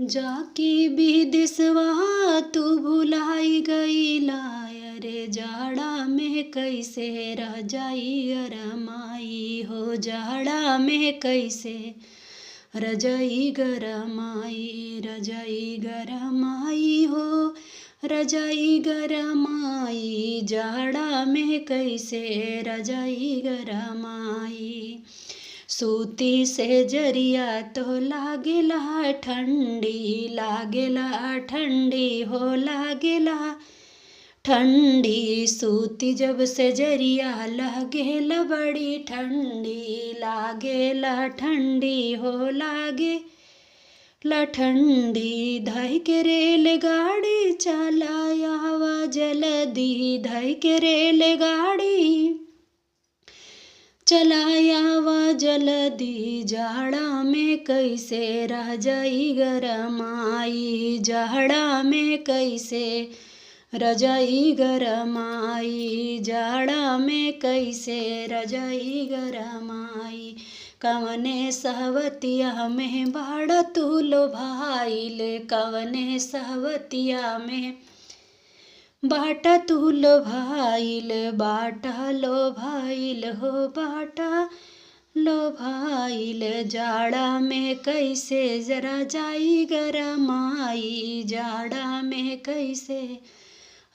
जाके विदेशवा तू भुलाई गईला, अरे जाड़ा में कैसे रह जाई गरमाई हो, जाड़ा में कैसे रजाई गरमाई, रजाई गरमाई हो, रजाई गरमाई, जाड़ा में कैसे रजाई गरमाई। सूती से जरिया तो लागेला ठंडी, लागेला ठंडी हो, लागेला ठंडी। सूती जब से जरिया लागेला बड़ी ठंडी, लागेला ठंडी हो, लागेला ठंडी। धाई के रेलगाड़ी चलायावा जल्दी, धाई के रेलगाड़ी चलायावा जल्दी, जाड़ा में कैसे रह जाई गरमाई, जाड़ा में कैसे रजाई गरमाई, जाड़ा में कैसे रजाई गरमाई। कवने सहवतिया में बाड़ा तू लोभाइल, कवने सहवतिया में बाटा तू लोभाइल, बाटा लोभाइल हो, बाटा लोभाइल। जाड़ा में कैसे जरा जाई गरमाई, जाड़ा में कैसे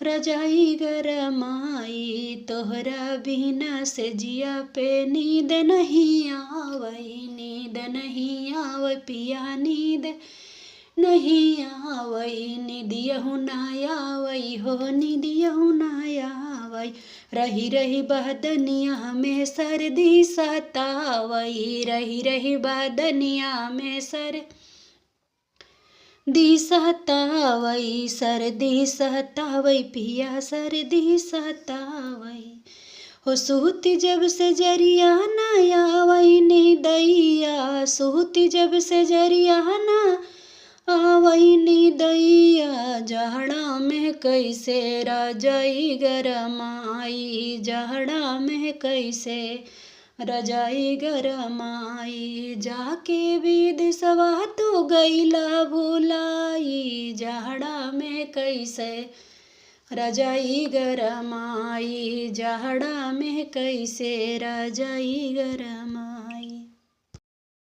रजाई गरमाई। तोहरा बिना से जिया पे नींद नहीं आवई, नींद नहीं आवई पिया, नींद नहीं आवई। निदियहु ना आवई हो, निदियहु ना आवई। रही रही बदनिया में सर्दी सतावई, रही रही बदनिया में सर्दी सतावई, सर्दी सतावई पिया, सर्दी सतावई हो। सूती जब से जरिया ना आवई निदैया, सूती जब से जरिया ना आवई निदैया। जाड़ा में कैसे रजाई गरमाई, जाड़ा में कैसे रजाई गरमाई। जाके विदेशवा तू गईला भुलाई, जाड़ा में कैसे रजाई गरमाई, जाड़ा में कैसे रजाई गरमाई।